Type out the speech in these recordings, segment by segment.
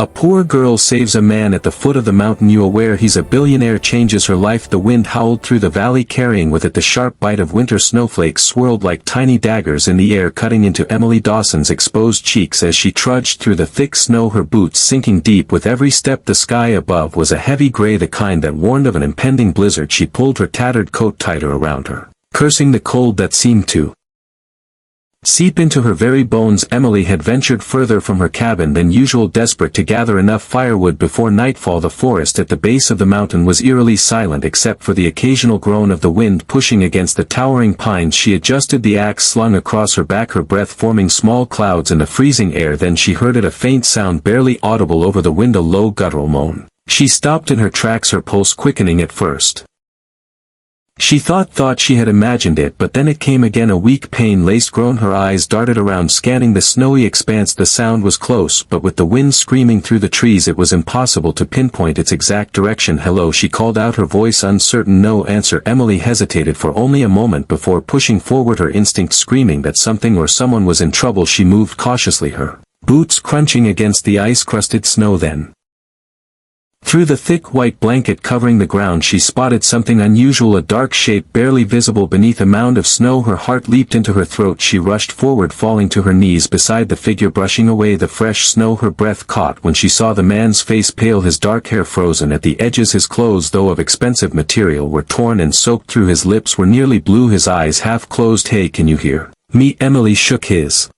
A poor girl saves a man at the foot of the mountain. You aware he's a billionaire changes her life. The wind howled through the valley carrying with it the sharp bite of winter. Snowflakes swirled like tiny daggers in the air cutting into Emily Dawson's exposed cheeks as she trudged through the thick snow, her boots sinking deep with every step. The sky above was a heavy gray, the kind that warned of an impending blizzard. She pulled her tattered coat tighter around her, cursing the cold that seemed to seep into her very bones. Emily had ventured further from her cabin than usual, desperate to gather enough firewood before nightfall. The forest at the base of the mountain was eerily silent except for the occasional groan of the wind pushing against the towering pines. She adjusted the axe slung across her back, her breath forming small clouds in the freezing air. Then she heard it, a faint sound barely audible over the wind, a low guttural moan. She stopped in her tracks, her pulse quickening at first. She thought she had imagined it, but then it came again, a weak pain-laced groan. Her eyes darted around, scanning the snowy expanse. The sound was close, but with the wind screaming through the trees it was impossible to pinpoint its exact direction. "Hello," she called out, her voice uncertain. No answer. Emily hesitated for only a moment before pushing forward, her instinct screaming that something or someone was in trouble. She moved cautiously, her boots crunching against the ice-crusted snow. Then, through the thick white blanket covering the ground, she spotted something unusual, a dark shape barely visible beneath a mound of snow. Her heart leaped into her throat. She rushed forward, falling to her knees beside the figure, brushing away the fresh snow. Her breath caught when she saw the man's face, pale, his dark hair frozen at the edges. His clothes, though of expensive material, were torn and soaked through. His lips were nearly blue, his eyes half closed. "Hey, can you hear me?" Emily shook his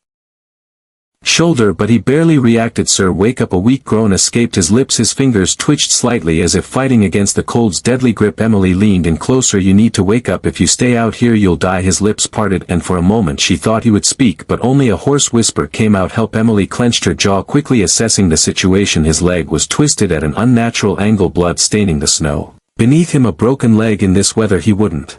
shoulder, but he barely reacted. "Sir, wake up." A weak groan escaped his lips, his fingers twitched slightly as if fighting against the cold's deadly grip. Emily leaned in closer. "You need to wake up. If you stay out here you'll die." His lips parted, and for a moment she thought he would speak, but only a hoarse whisper came out, "Help." Emily clenched her jaw, quickly assessing the situation. His leg was twisted at an unnatural angle, blood staining the snow beneath him. A broken leg. In this weather he wouldn't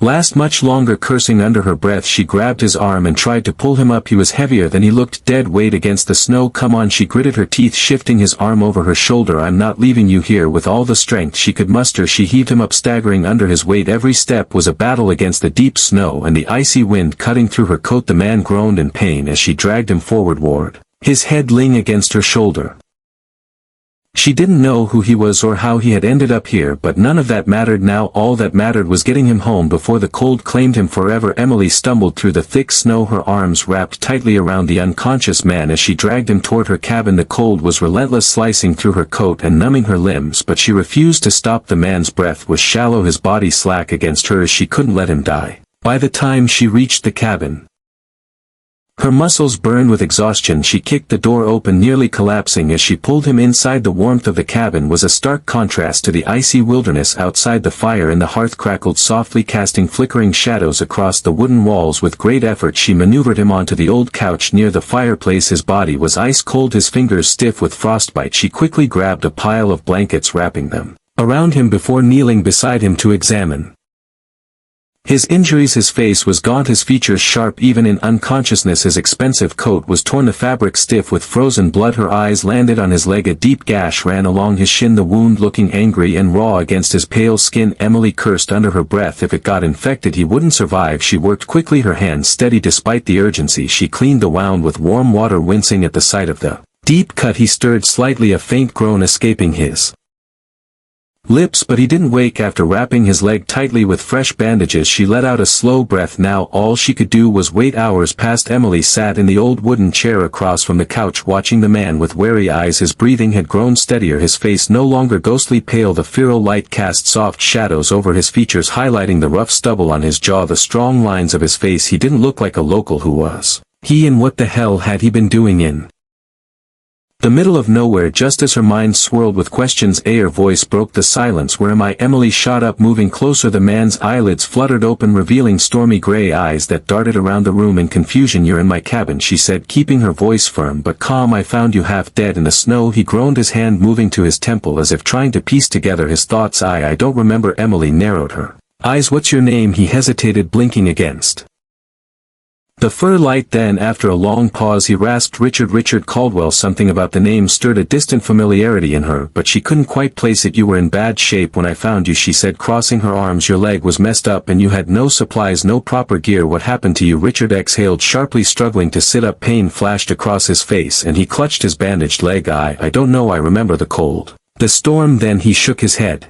last much longer. Cursing under her breath, she grabbed his arm and tried to pull him up. He was heavier than he looked, dead weight against the snow. "Come on," she gritted her teeth, shifting his arm over her shoulder. "I'm not leaving you here." With all the strength she could muster she heaved him up, staggering under his weight. Every step was a battle against the deep snow and the icy wind cutting through her coat. The man groaned in pain as she dragged him forward, his head leaning against her shoulder. She didn't know who he was or how he had ended up here, but none of that mattered now. All that mattered was getting him home before the cold claimed him forever. Emily stumbled through the thick snow, her arms wrapped tightly around the unconscious man as she dragged him toward her cabin. The cold was relentless, slicing through her coat and numbing her limbs, but she refused to stop. The man's breath was shallow, his body slack against hers. She couldn't let him die. By the time she reached the cabin, her muscles burned with exhaustion. She kicked the door open, nearly collapsing as she pulled him inside. The warmth of the cabin was a stark contrast to the icy wilderness outside. The fire in the hearth crackled softly, casting flickering shadows across the wooden walls. With great effort she maneuvered him onto the old couch near the fireplace. His body was ice cold, his fingers stiff with frostbite. She quickly grabbed a pile of blankets, wrapping them around him before kneeling beside him to examine his injuries. His face was gaunt, his features sharp even in unconsciousness. His expensive coat was torn, the fabric stiff with frozen blood. Her eyes landed on his leg, a deep gash ran along his shin, the wound looking angry and raw against his pale skin. Emily cursed under her breath. If it got infected he wouldn't survive. She worked quickly, her hands steady despite the urgency. She cleaned the wound with warm water, wincing at the sight of the deep cut. He stirred slightly, a faint groan escaping his lips, but he didn't wake. After wrapping his leg tightly with fresh bandages she let out a slow breath. Now all she could do was wait. Hours passed. Emily sat in the old wooden chair across from the couch, watching the man with wary eyes. His breathing had grown steadier, his face no longer ghostly pale. The feral light cast soft shadows over his features, highlighting the rough stubble on his jaw, the strong lines of his face. He didn't look like a local. Who was he, and what the hell had he been doing in the middle of nowhere? Just as her mind swirled with questions, a voice broke the silence. "Where am I?" Emily shot up, moving closer. The man's eyelids fluttered open, revealing stormy gray eyes that darted around the room in confusion. "You're in my cabin," she said, keeping her voice firm but calm. "I found you half dead in the snow." He groaned, his hand moving to his temple as if trying to piece together his thoughts. I don't remember." Emily narrowed her eyes. "What's your name?" He hesitated, blinking against The fur light then after a long pause he rasped Richard Caldwell. Something about the name stirred a distant familiarity in her, but she couldn't quite place it. You were in bad shape when I found you, she said, crossing her arms. Your leg was messed up and you had no supplies, no proper gear. What happened to you? Richard exhaled sharply, struggling to sit up. Pain flashed across his face and he clutched his bandaged leg. I don't know. I remember the cold, the storm. Then he shook his head,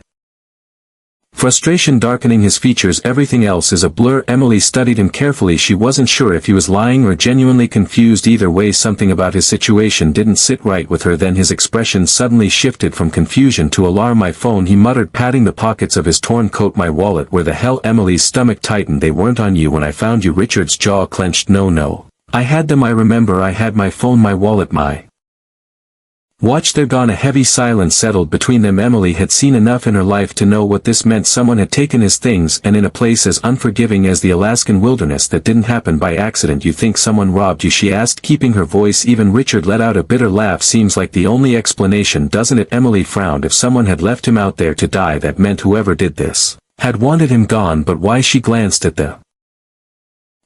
frustration darkening his features. Everything else is a blur. Emily studied him carefully. She wasn't sure if he was lying or genuinely confused. Either way, something about his situation didn't sit right with her. Then his expression suddenly shifted from confusion to alarm. My phone, he muttered, patting the pockets of his torn coat. My wallet. Where the hell? Emily's stomach tightened. They weren't on you when I found you. Richard's jaw clenched. No. I had them. I remember I had my phone, my wallet, my watch. They're gone. A heavy silence settled between them. Emily had seen enough in her life to know what this meant. Someone had taken his things, and in a place as unforgiving as the Alaskan wilderness. That didn't happen by accident. You think someone robbed you? She asked, keeping her voice even. Richard let out a bitter laugh. Seems like the only explanation, doesn't it? Emily frowned. If someone had left him out there to die, that meant whoever did this had wanted him gone. But why? She glanced at the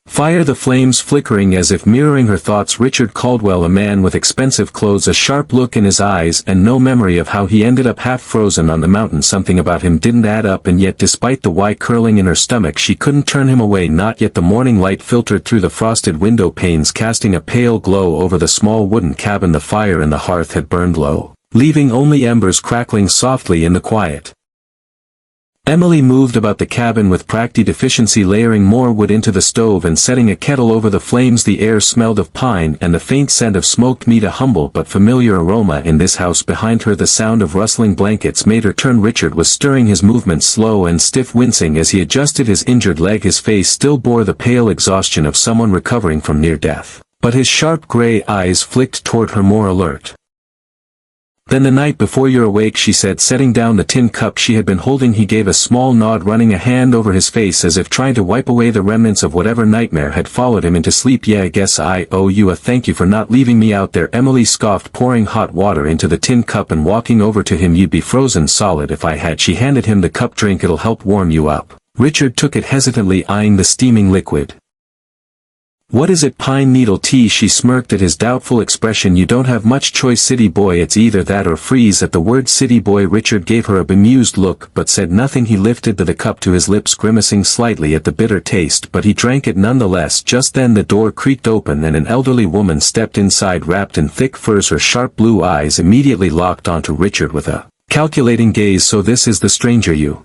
fire, the flames flickering as if mirroring her thoughts. Richard Caldwell, a man with expensive clothes, a sharp look in his eyes, and no memory of how he ended up half frozen on the mountain. Something about him didn't add up, and yet despite the why curling in her stomach, she couldn't turn him away. Not yet. The morning light filtered through the frosted window panes, casting a pale glow over the small wooden cabin. The fire in the hearth had burned low, leaving only embers crackling softly in the quiet. Emily moved about the cabin with practiced efficiency, layering more wood into the stove and setting a kettle over the flames. The air smelled of pine and the faint scent of smoked meat, a humble but familiar aroma in this house. Behind her the sound of rustling blankets made her turn. Richard was stirring, his movements slow and stiff, wincing as he adjusted his injured leg. His face still bore the pale exhaustion of someone recovering from near death, but his sharp gray eyes flicked toward her, more alert than the night before. You're awake, she said, setting down the tin cup she had been holding. He gave a small nod, running a hand over his face as if trying to wipe away the remnants of whatever nightmare had followed him into sleep. Yeah, I guess I owe you a thank you for not leaving me out there, Emily scoffed, pouring hot water into the tin cup and walking over to him. You'd be frozen solid if I had. She handed him the cup. Drink, it'll help warm you up. Richard took it hesitantly, eyeing the steaming liquid. What is it? Pine needle tea. She smirked at his doubtful expression. You don't have much choice, city boy. It's either that or freeze. At the word city boy, Richard gave her a bemused look but said nothing. He lifted the cup to his lips, grimacing slightly at the bitter taste, but he drank it nonetheless. Just then the door creaked open and an elderly woman stepped inside, wrapped in thick furs. Her sharp blue eyes immediately locked onto Richard with a calculating gaze. So this is the stranger you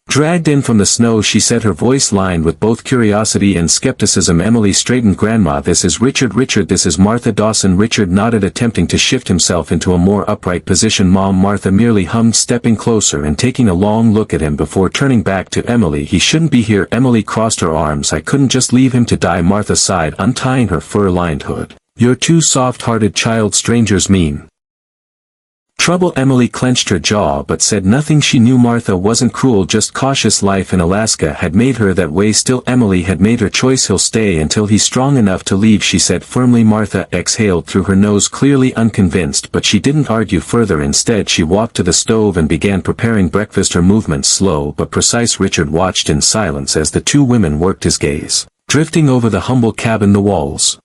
dragged in from the snow, she said, her voice lined with both curiosity and skepticism. Emily straightened. Grandma, this is Richard. Richard, this is Martha Dawson. Richard nodded, attempting to shift himself into a more upright position. Mom, Martha merely hummed, stepping closer and taking a long look at him before turning back to Emily. He shouldn't be here. Emily crossed her arms. I couldn't just leave him to die. Martha sighed, untying her fur-lined hood. You're too soft-hearted, child. Strangers mean trouble. Emily clenched her jaw but said nothing. She knew Martha wasn't cruel, just cautious. Life in Alaska had made her that way. Still, Emily had made her choice. He'll stay until he's strong enough to leave, she said firmly. Martha exhaled through her nose, clearly unconvinced, but she didn't argue further. Instead, she walked to the stove and began preparing breakfast, her movements slow but precise. Richard watched in silence as the two women worked, his gaze drifting over the humble cabin. The walls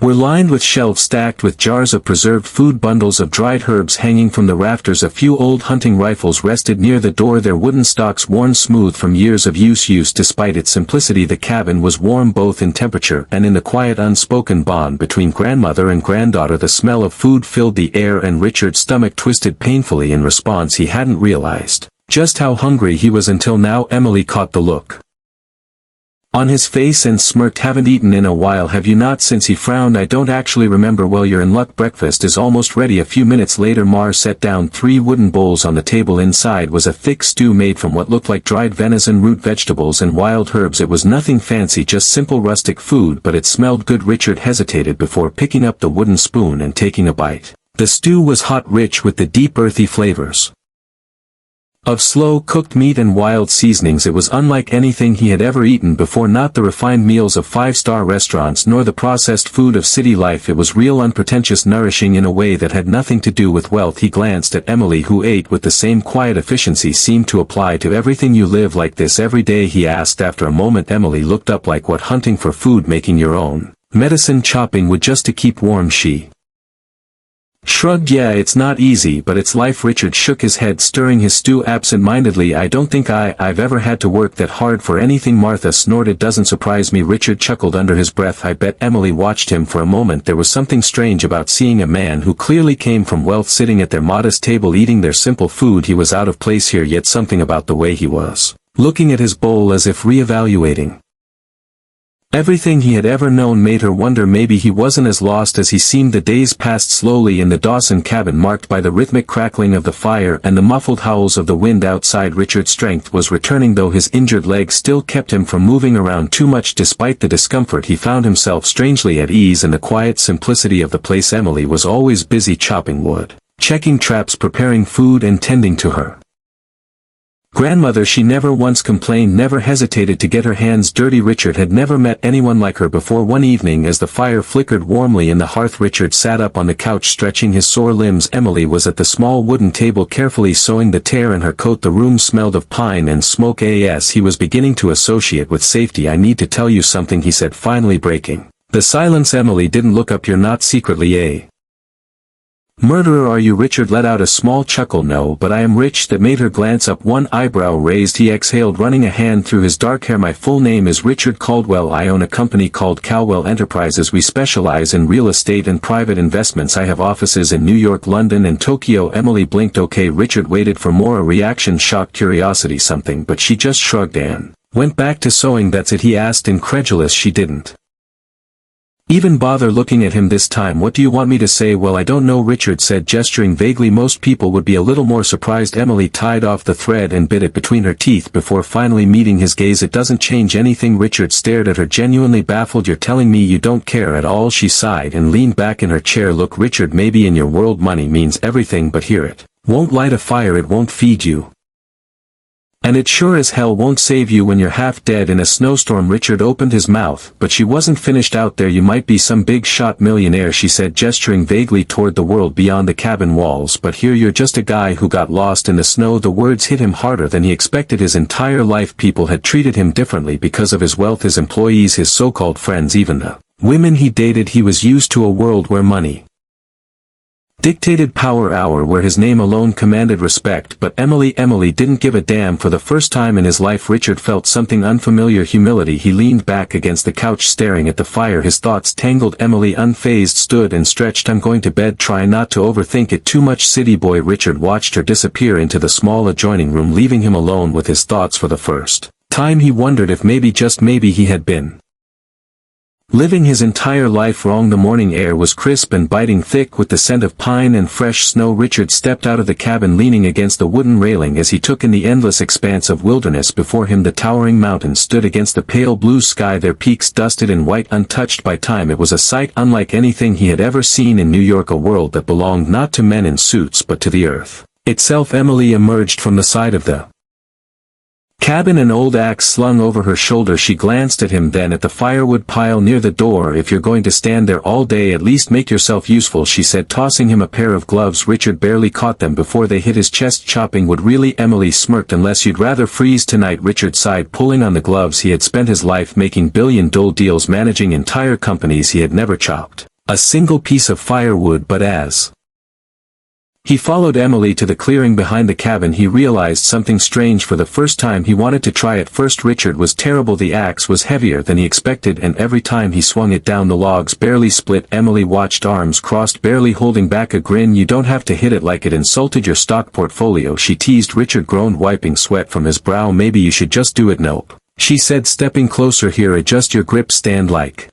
were lined with shelves stacked with jars of preserved food, bundles of dried herbs hanging from the rafters. A few old hunting rifles rested near the door, their wooden stocks worn smooth from years of use. Despite its simplicity, the cabin was warm both in temperature and in the quiet, unspoken bond between grandmother and granddaughter. The smell of food filled the air and Richard's stomach twisted painfully in response. He hadn't realized just how hungry he was until now. Emily caught the look on his face and smirked. Haven't eaten in a while, have you not? Since he frowned. I don't actually remember. Well, you're in luck. Breakfast is almost ready. A few minutes later, Mar set down 3 wooden bowls on the table. Inside was a thick stew made from what looked like dried venison, root vegetables and wild herbs. It was nothing fancy, just simple rustic food, but it smelled good. Richard hesitated before picking up the wooden spoon and taking a bite. The stew was hot, rich with the deep earthy flavors of slow-cooked meat and wild seasonings. It was unlike anything he had ever eaten before, not the refined meals of five-star restaurants nor the processed food of city life. It was real, unpretentious, nourishing in a way that had nothing to do with wealth. He glanced at Emily, who ate with the same quiet efficiency seemed to apply to everything. "You live like this every day?" he asked. After a moment Emily looked up. "Like what? Hunting for food, making your own medicine, chopping wood just to keep warm?" She shrugged. "Yeah, it's not easy, but it's life." Richard shook his head, stirring his stew absent-mindedly. "I don't think I've ever had to work that hard for anything." Martha snorted. "Doesn't surprise me." Richard chuckled under his breath. "I bet." Emily watched him for a moment. There was something strange about seeing a man who clearly came from wealth sitting at their modest table eating their simple food. He was out of place here, yet something about the way he was looking at his bowl as if re-evaluating everything he had ever known made her wonder maybe he wasn't as lost as he seemed. The days passed slowly in the Dawson cabin, marked by the rhythmic crackling of the fire and the muffled howls of the wind outside. Richard's strength was returning, though his injured leg still kept him from moving around too much. Despite the discomfort, he found himself strangely at ease in the quiet simplicity of the place. Emily was always busy chopping wood, checking traps, preparing food and tending to her grandmother. She never once complained, never hesitated to get her hands dirty. Richard had never met anyone like her before. One evening, as the fire flickered warmly in the hearth, Richard sat up on the couch stretching his sore limbs. Emily was at the small wooden table carefully sewing the tear in her coat. The room smelled of pine and smoke. As he was beginning to associate with safety. "I need to tell you something," he said, finally breaking the silence. Emily didn't look up. "You're not secretly a murderer, are you?" Richard let out a small chuckle. "No, but I am rich." That made her glance up, one eyebrow raised. He exhaled, running a hand through his dark hair. "My full name is Richard Caldwell. I own a company called Caldwell Enterprises. We specialize in real estate and private investments. I have offices in New York, London and Tokyo." Emily blinked. "Okay." Richard waited for more, a reaction, shock, curiosity, something, but she just shrugged and went back to sewing. "That's it?" he asked, incredulous. She didn't even bother looking at him this time. "What do you want me to say?" "Well, I don't know," Richard said, gesturing vaguely. "Most people would be a little more surprised." Emily tied off the thread and bit it between her teeth before finally meeting his gaze. "It doesn't change anything." Richard stared at her, genuinely baffled. "You're telling me you don't care at all?" She sighed and leaned back in her chair. "Look, Richard, maybe in your world money means everything, but here it won't light a fire, it won't feed you, and it sure as hell won't save you when you're half dead in a snowstorm." Richard opened his mouth, but she wasn't finished. "Out there you might be some big shot millionaire," she said, gesturing vaguely toward the world beyond the cabin walls, "but here you're just a guy who got lost in the snow." The words hit him harder than he expected. His entire life people had treated him differently because of his wealth. His employees, his so-called friends, even the women he dated. He was used to a world where money dictated power, hour where his name alone commanded respect. But Emily didn't give a damn. For the first time in his life Richard felt something unfamiliar, humility. He leaned back against the couch staring at the fire, his thoughts tangled. Emily, unfazed, stood and stretched. "I'm going to bed. Try not to overthink it too much, city boy." Richard watched her disappear into the small adjoining room, leaving him alone with his thoughts. For the first time he wondered if maybe, just maybe, he had been living his entire life wrong. The morning air was crisp and biting, thick with the scent of pine and fresh snow. Richard stepped out of the cabin leaning against the wooden railing as he took in the endless expanse of wilderness before him. The towering mountains stood against the pale blue sky, their peaks dusted and white, untouched by time. It was a sight unlike anything he had ever seen in New York, a world that belonged not to men in suits but to the earth itself. Emily emerged from the side of the cabin, an old axe slung over her shoulder. She glanced at him, then at the firewood pile near the door. "If you're going to stand there all day, at least make yourself useful," she said, tossing him a pair of gloves. Richard barely caught them before they hit his chest. "Chopping wood, really?" Emily smirked. "Unless you'd rather freeze tonight." Richard sighed, pulling on the gloves. He had spent his life making billion-dollar deals, managing entire companies. He had never chopped a single piece of firewood, but as he followed Emily to the clearing behind the cabin, he realized something strange. For the first time he wanted to try. At first Richard was terrible. The axe was heavier than he expected, and every time he swung it down the logs barely split. Emily watched, arms crossed, barely holding back a grin. "You don't have to hit it like it insulted your stock portfolio," she teased. Richard groaned, wiping sweat from his brow. "Maybe you should just do it." "Nope," she said, stepping closer. "Here, adjust your grip, stand like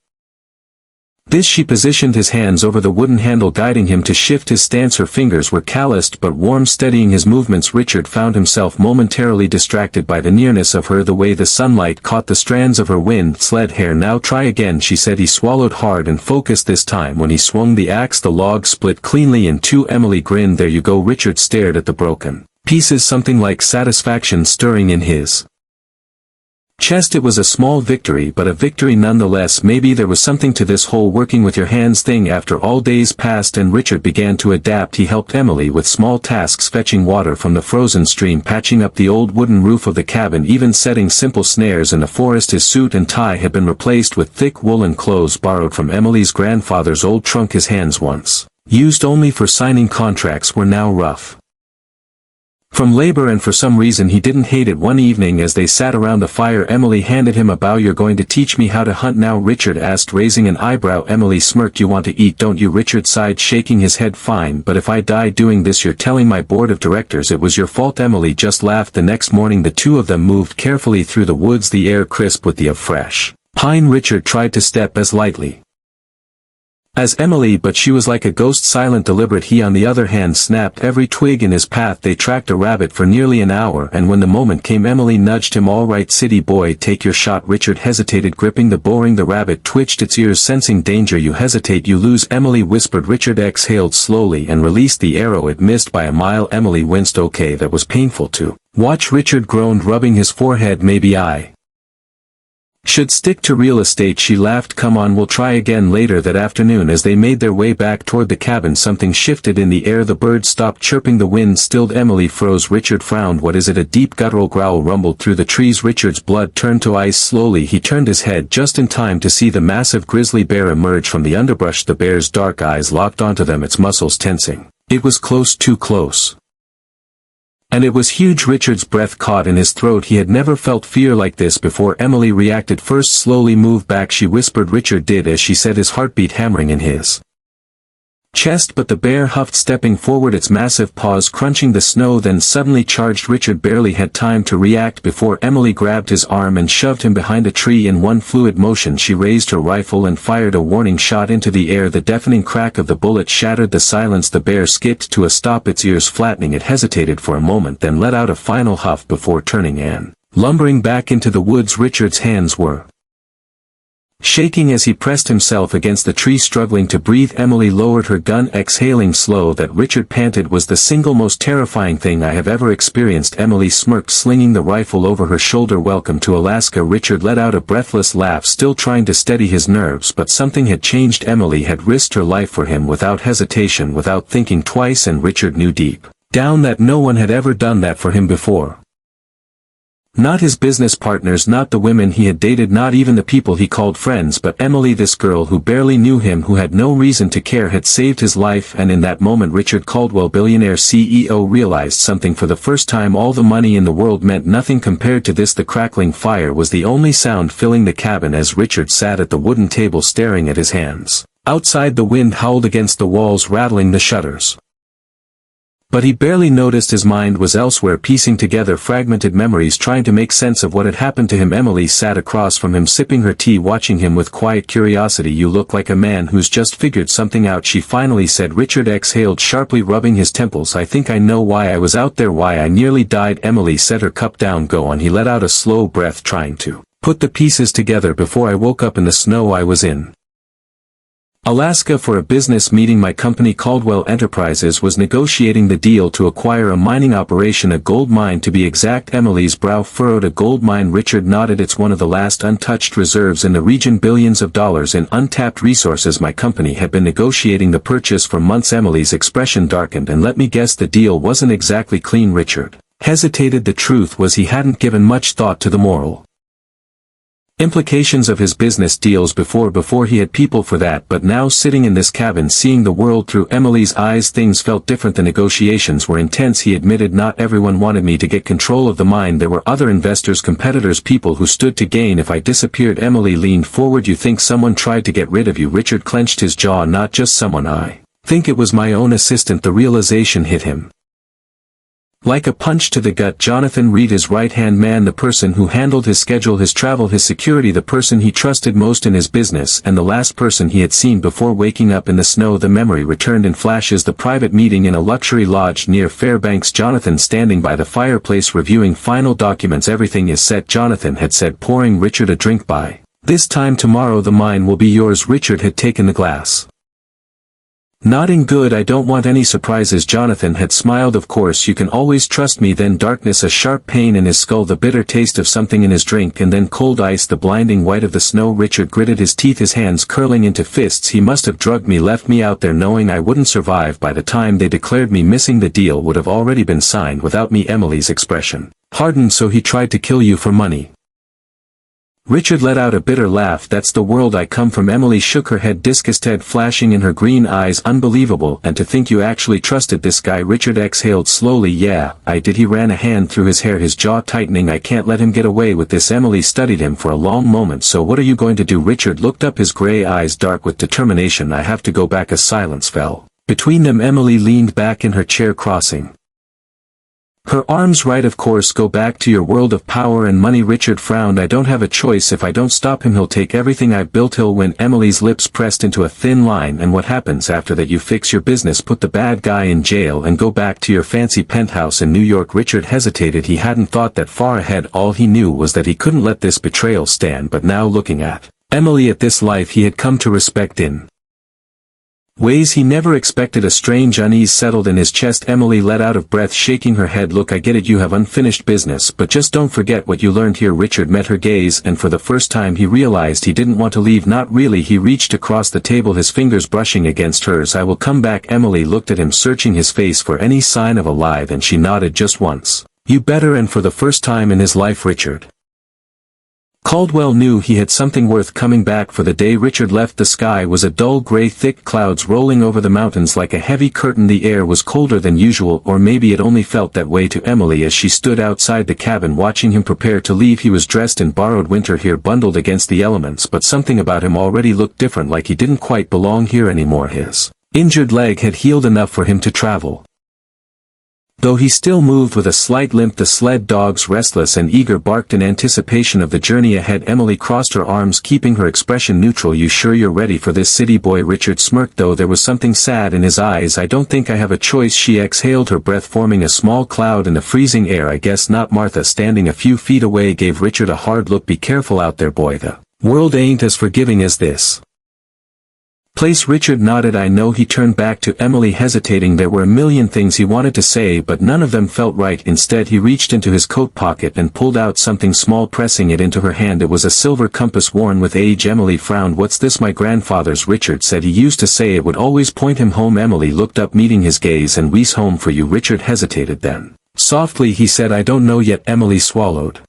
this." She positioned his hands over the wooden handle, guiding him to shift his stance. Her fingers were calloused but warm, steadying his movements. Richard found himself momentarily distracted by the nearness of her, the way the sunlight caught the strands of her wind-sled hair. "Now try again," she said. He swallowed hard and focused. This time when he swung the axe, the log split cleanly in two. Emily grinned. "There you go." Richard stared at the broken pieces, something like satisfaction stirring in his chest. It was a small victory, but a victory nonetheless. Maybe there was something to this whole working with your hands thing. After all, days passed and Richard began to adapt. He helped Emily with small tasks, fetching water from the frozen stream, patching up the old wooden roof of the cabin, even setting simple snares in the forest. His suit and tie had been replaced with thick woolen clothes borrowed from Emily's grandfather's old trunk. His hands, once used only for signing contracts, were now rough from labor, and for some reason he didn't hate it. One evening as they sat around the fire, Emily handed him a bow. "You're going to teach me how to hunt now?" Richard asked, raising an eyebrow. Emily smirked. "You want to eat, don't you?" Richard sighed, shaking his head. "Fine, but if I die doing this, you're telling my board of directors it was your fault." Emily just laughed. The next morning the two of them moved carefully through the woods, the air crisp with the of fresh pine. Richard tried to step as lightly as Emily, but she was like a ghost, silent, deliberate. He on the other hand snapped every twig in his path. They tracked a rabbit for nearly an hour, and when the moment came, Emily nudged him. "All right, city boy, take your shot." Richard hesitated, gripping the boring. The rabbit twitched its ears, sensing danger. "You hesitate, you lose," Emily whispered. Richard exhaled slowly and released the arrow. It missed by a mile. Emily winced. "Okay, that was painful to watch," Richard groaned, rubbing his forehead. "Maybe I should stick to real estate." She laughed. "Come on, we'll try again later." That afternoon as they made their way back toward the cabin, something shifted in the air. The birds stopped chirping, the wind stilled. Emily froze. Richard frowned. "What is it?" A deep guttural growl rumbled through the trees. Richard's blood turned to ice. Slowly he turned his head just in time to see the massive grizzly bear emerge from the underbrush. The bear's dark eyes locked onto them, its muscles tensing. It was close, too close. And it was huge. Richard's breath caught in his throat. He had never felt fear like this before. Emily reacted first. "Slowly move back," she whispered. Richard did as she said, his heartbeat hammering in his chest. But the bear huffed, stepping forward, its massive paws crunching the snow, then suddenly charged. Richard barely had time to react before Emily grabbed his arm and shoved him behind a tree. In one fluid motion she raised her rifle and fired a warning shot into the air. The deafening crack of the bullet shattered the silence. The bear skipped to a stop, its ears flattening. It hesitated for a moment, then let out a final huff before turning and lumbering back into the woods. Richard's hands were shaking as he pressed himself against the tree, struggling to breathe. Emily lowered her gun, exhaling slow. "That," Richard panted, "was the single most terrifying thing I have ever experienced." Emily smirked, slinging the rifle over her shoulder. "Welcome to Alaska." Richard let out a breathless laugh, still trying to steady his nerves, but something had changed. Emily had risked her life for him without hesitation, without thinking twice, and Richard knew deep down that no one had ever done that for him before. Not his business partners, not the women he had dated, not even the people he called friends, but Emily, this girl who barely knew him, who had no reason to care, had saved his life. And in that moment Richard Caldwell, billionaire CEO, realized something for the first time. All the money in the world meant nothing compared to this. The crackling fire was the only sound filling the cabin as Richard sat at the wooden table staring at his hands. Outside the wind howled against the walls, rattling the shutters. But he barely noticed. His mind was elsewhere, piecing together fragmented memories, trying to make sense of what had happened to him. Emily sat across from him, sipping her tea, watching him with quiet curiosity. "You look like a man who's just figured something out," she finally said. Richard exhaled sharply, rubbing his temples. "I think I know why I was out there, why I nearly died." Emily set her cup down. "Go on." He let out a slow breath, trying to put the pieces together. "Before I woke up in the snow, I was in Alaska for a business meeting. My company, Caldwell Enterprises, was negotiating the deal to acquire a mining operation, a gold mine to be exact." Emily's brow furrowed. "A gold mine?" Richard nodded. "It's one of the last untouched reserves in the region, billions of dollars in untapped resources. My company had been negotiating the purchase for months." Emily's expression darkened. "And let me guess, the deal wasn't exactly clean?" Richard hesitated. The truth was he hadn't given much thought to the moral implications of his business deals before he had people for that, but now sitting in this cabin, seeing the world through Emily's eyes, things felt different. "The negotiations were intense," he admitted. "Not everyone wanted me to get control of the mine. There were other investors, competitors, people who stood to gain if I disappeared." Emily leaned forward. "You think someone tried to get rid of you?" Richard clenched his jaw. "Not just someone, I think it was my own assistant." The realization hit him like a punch to the gut. Jonathan Reed, his right-hand man, the person who handled his schedule, his travel, his security, the person he trusted most in his business, and the last person he had seen before waking up in the snow. The memory returned in flashes. The private meeting in a luxury lodge near Fairbanks. Jonathan standing by the fireplace reviewing final documents. "Everything is set," Jonathan had said, pouring Richard a drink. "By this time tomorrow the mine will be yours." Richard had taken the glass Nodding good. I don't want any surprises. Jonathan had smiled. Of course you can always trust me. Then darkness, a sharp pain in his skull, the bitter taste of something in his drink, and then cold ice, the blinding white of the snow. Richard gritted his teeth, his hands curling into fists. He must have drugged me, left me out there knowing I wouldn't survive. By the time they declared me missing, the deal would have already been signed without me. Emily's expression hardened. So he tried to kill you for money? Richard let out a bitter laugh. That's the world I come from. Emily shook her head, disgusted flashing in her green eyes. Unbelievable, and to think you actually trusted this guy. Richard exhaled slowly. Yeah, I did. He ran a hand through his hair, his jaw tightening. I can't let him get away with this. Emily studied him for a long moment. So what are you going to do? Richard looked up, his gray eyes dark with determination. I have to go back. A silence fell between them. Emily leaned back in her chair, crossing her arms. Right, of course, go back to your world of power and money. Richard frowned. I don't have a choice. If I don't stop him, he'll take everything I've built. He'll win. Emily's lips pressed into a thin line. And what happens after that? You fix your business, put the bad guy in jail, and go back to your fancy penthouse in New York. Richard hesitated. He hadn't thought that far ahead. All he knew was that he couldn't let this betrayal stand. But now, looking at Emily, at this life he had come to respect in ways he never expected, a strange unease settled in his chest. Emily let out a breath, shaking her head. Look, I get it, you have unfinished business, but just don't forget what you learned here. Richard met her gaze, and for the first time he realized he didn't want to leave. Not really. He reached across the table, his fingers brushing against hers. I will come back. Emily looked at him, searching his face for any sign of a lie, then she nodded just once. You better. And for the first time in his life, Richard Caldwell knew he had something worth coming back for. The day Richard left, the sky was a dull gray, thick clouds rolling over the mountains like a heavy curtain. The air was colder than usual, or maybe it only felt that way to Emily as she stood outside the cabin watching him prepare to leave. He was dressed in borrowed winter gear, bundled against the elements, but something about him already looked different, like he didn't quite belong here anymore. His injured leg had healed enough for him to travel, though he still moved with a slight limp. The sled dogs, restless and eager, barked in anticipation of the journey ahead. Emily crossed her arms, keeping her expression neutral. You sure you're ready for this, city boy? Richard smirked, though there was something sad in his eyes. I don't think I have a choice. She exhaled, her breath forming a small cloud in the freezing air. I guess not. Martha, standing a few feet away, gave Richard a hard look. Be careful out there, boy. The world ain't as forgiving as this place. Richard nodded. I know. He turned back to Emily, hesitating. There were a million things he wanted to say, but none of them felt right. Instead he reached into his coat pocket and pulled out something small, pressing it into her hand. It was a silver compass, worn with age. Emily frowned. What's this? My grandfather's. Richard said he used to say it would always point him home. Emily looked up, meeting his gaze. And we's home for you. Richard hesitated, then softly he said, I don't know yet. Emily swallowed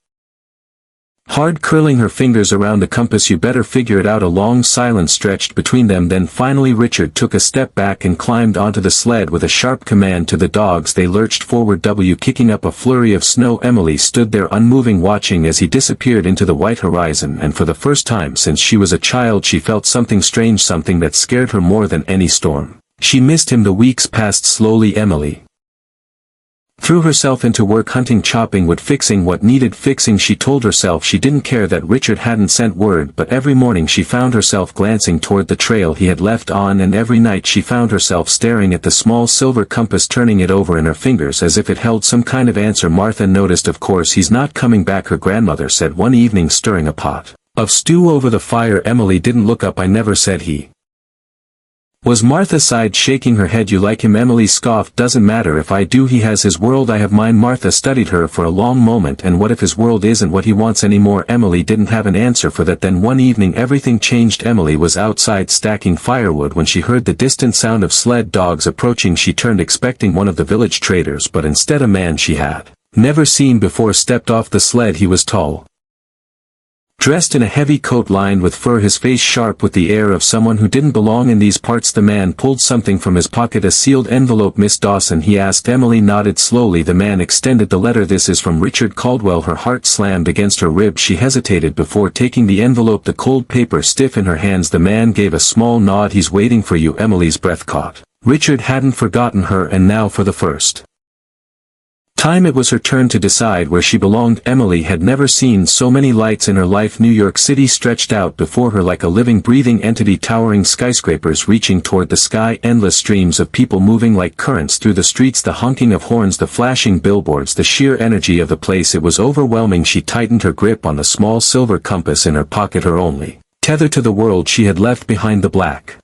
hard, curling her fingers around the compass. You better figure it out. A long silence stretched between them. Then finally Richard took a step back and climbed onto the sled with a sharp command to the dogs. They lurched forward, kicking up a flurry of snow. Emily stood there unmoving, watching as he disappeared into the white horizon, and for the first time since she was a child she felt something strange, something that scared her more than any storm. She missed him. The weeks passed slowly. Emily threw herself into work, hunting, chopping wood, fixing what needed fixing. She told herself she didn't care that Richard hadn't sent word, but every morning she found herself glancing toward the trail he had left on, and every night she found herself staring at the small silver compass, turning it over in her fingers as if it held some kind of answer. Martha noticed. Of course he's not coming back, her grandmother said one evening, stirring a pot of stew over the fire. Emily didn't look up. I never said he was. Martha sighed, shaking her head. You like him? Emily scoffed. Doesn't matter if I do. He has his world, I have mine. Martha studied her for a long moment. And what if his world isn't what he wants anymore? Emily didn't have an answer for that. Then one evening everything changed. Emily was outside stacking firewood when she heard the distant sound of sled dogs approaching. She turned, expecting one of the village traders, but instead a man she had never seen before stepped off the sled. He was tall, dressed in a heavy coat lined with fur, his face sharp with the air of someone who didn't belong in these parts. The man pulled something from his pocket, a sealed envelope. Miss Dawson, he asked. Emily nodded slowly. The man extended the letter. This is from Richard Caldwell. Her heart slammed against her rib. She hesitated before taking the envelope, the cold paper stiff in her hands. The man gave a small nod. He's waiting for you. Emily's breath caught. Richard hadn't forgotten her, and now for the first time it was her turn to decide where she belonged. Emily had never seen so many lights in her life. New York City stretched out before her like a living, breathing entity, towering skyscrapers reaching toward the sky, endless streams of people moving like currents through the streets, the honking of horns, the flashing billboards, the sheer energy of the place. It was overwhelming. She tightened her grip on the small silver compass in her pocket, her only tether to the world she had left behind. The black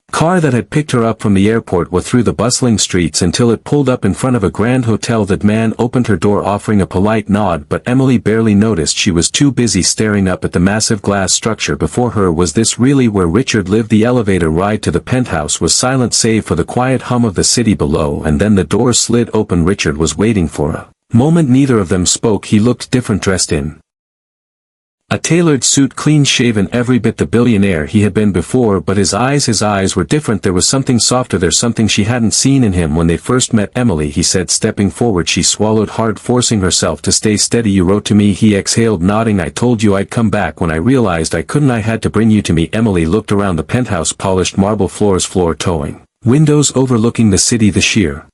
car that had picked her up from the airport went through the bustling streets until it pulled up in front of a grand hotel. The man opened her door offering a polite nod, but Emily barely noticed. She was too busy staring up at the massive glass structure before her. Was this really where Richard lived? The elevator ride to the penthouse was silent save for the quiet hum of the city below, and then the door slid open. Richard was waiting for a moment. Neither of them spoke. He looked different, dressed in a tailored suit, clean-shaven, every bit the billionaire he had been before, but his eyes were different. There was something softer there, something she hadn't seen in him when they first met. Emily, he said, stepping forward. She swallowed hard, forcing herself to stay steady. You wrote to me, he exhaled, nodding. I told you I'd come back when I realized I couldn't. I had to bring you to me. Emily looked around the penthouse, polished marble floors, floor-towing windows overlooking the city, the sheer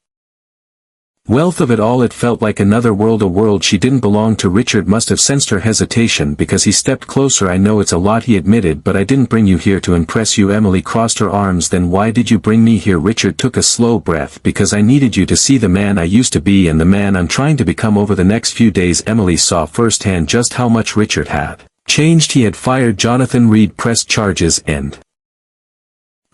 wealth of it all. It felt like another world, a world she didn't belong to. Richard must have sensed her hesitation because he stepped closer. I know it's a lot, he admitted, but I didn't bring you here to impress you. Emily crossed her arms. Then why did you bring me here? Richard took a slow breath. Because I needed you to see the man I used to be and the man I'm trying to become. Over the next few days Emily saw firsthand just how much Richard had changed. He had fired Jonathan Reed, pressed charges, and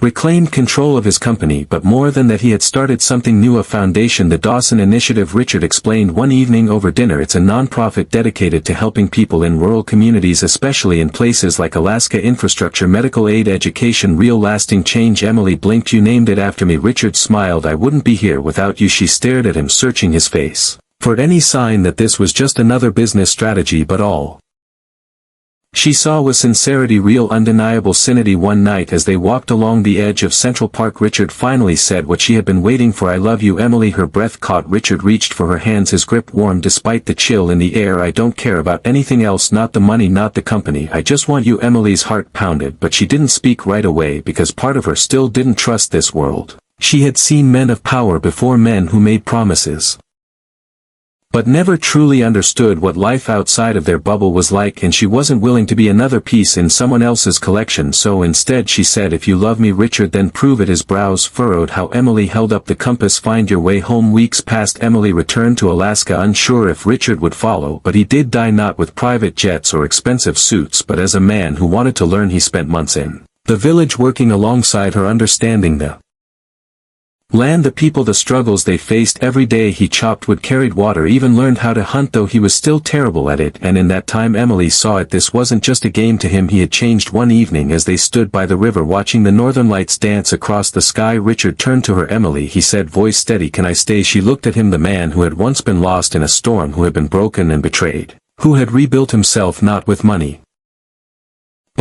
reclaimed control of his company, but more than that, he had started something new, a foundation, the Dawson Initiative. Richard explained one evening over dinner. It's a non-profit dedicated to helping people in rural communities, especially in places like Alaska. Infrastructure, medical aid, education, real lasting change. Emily blinked. You named it after me. Richard smiled. I wouldn't be here without you. She stared at him, searching his face for any sign that this was just another business strategy, but all she saw was sincerity, real, undeniable sanity. One night as they walked along the edge of Central Park, Richard finally said what she had been waiting for. I love you, Emily. Her breath caught. Richard reached for her hands, his grip warm despite the chill in the air. I don't care about anything else, not the money, not the company. I just want you. Emily's heart pounded, but she didn't speak right away because part of her still didn't trust this world. She had seen men of power before, men who made promises but never truly understood what life outside of their bubble was like, and she wasn't willing to be another piece in someone else's collection. So instead she said, if you love me, Richard, then prove it. His brows furrowed. How? Emily held up the compass. Find your way home. Weeks passed. Emily returned to Alaska, unsure if Richard would follow, but he did die, not with private jets or expensive suits, but as a man who wanted to learn. He spent months in the village working alongside her, understanding the land, the people, the struggles they faced. Every day he chopped wood, carried water, even learned how to hunt, though he was still terrible at it. And in that time Emily saw it. This wasn't just a game to him. He had changed. One evening as they stood by the river watching the northern lights dance across the sky, Richard turned to her. Emily, he said, voice steady, can I stay? She looked at him. The man who had once been lost in a storm, who had been broken and betrayed, who had rebuilt himself not with money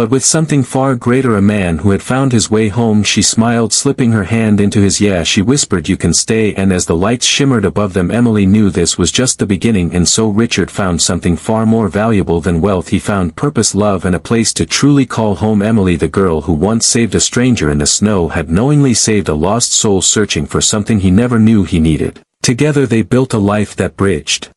but with something far greater, a man who had found his way home. She smiled, slipping her hand into his. Yeah, she whispered, you can stay. And as the lights shimmered above them, Emily knew this was just the beginning. And so Richard found something far more valuable than wealth. He found purpose, love, and a place to truly call home. Emily, the girl who once saved a stranger in the snow, had knowingly saved a lost soul searching for something he never knew he needed. Together they built a life that bridged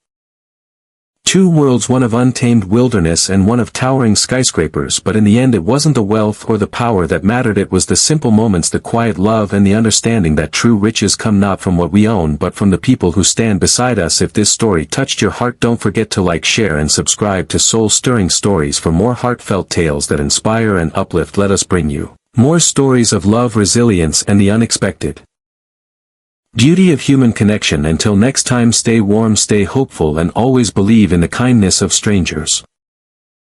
two worlds, one of untamed wilderness and one of towering skyscrapers. But in the end it wasn't the wealth or the power that mattered. It was the simple moments, the quiet love, and the understanding that true riches come not from what we own but from the people who stand beside us. If this story touched your heart, don't forget to like, share, and subscribe to Soul Stirring Stories for more heartfelt tales that inspire and uplift. Let us bring you more stories of love, resilience, and the unexpected beauty of human connection. Until next time, stay warm, stay hopeful, and always believe in the kindness of strangers.